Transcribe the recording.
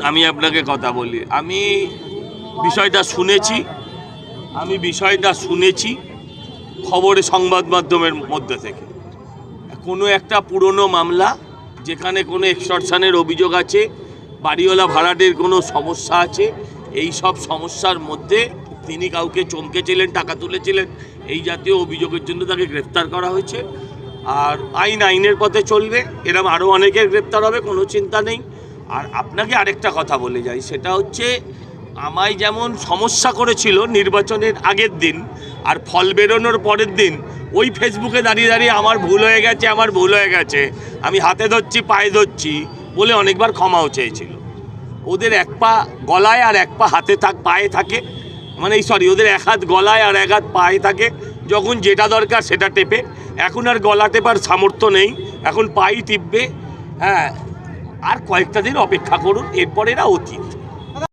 আমি আপনাকে কথা বলি, আমি বিষয়টা শুনেছি খবরে সংবাদ মাধ্যমের মধ্যে থেকে। কোনো একটা পুরনো মামলা যেখানে কোনো এক্সটর্শনের অভিযোগ আছে, বাড়িওয়ালা ভাড়াটের কোনো সমস্যা আছে, এই সব সমস্যার মধ্যে তিনি কাউকে চমকেছিলেন, টাকা তুলেছিলেন, এই জাতীয় অভিযোগের জন্য তাকে গ্রেফতার করা হয়েছে। আর আইনের পথে চলবে, এরকম আরও অনেকের গ্রেফতার হবে, কোনো চিন্তা নেই। আর আপনাকে আরেকটা কথা বলে যাই, সেটা হচ্ছে আমায় যেমন সমস্যা করেছিল নির্বাচনের আগের দিন আর ফল বেরোনোর পরের দিন, ওই ফেসবুকে দাঁড়িয়ে দাঁড়িয়ে আমার ভুল হয়ে গেছে, আমি হাতে ধরছি পায়ে ধরছি বলে অনেকবার ক্ষমাও চেয়েছিল। ওদের এক পা গলায় আর এক পা পায়ে থাকে, ওদের এক হাত গলায় আর এক হাত পায়ে থাকে, যখন যেটা দরকার সেটা টেপে। এখন আর গলা টেপার সামর্থ্য নেই, এখন পাই টিপবে। হ্যাঁ, আর কয়েকটা দিন অপেক্ষা করুন, এরপর এরা অতীত।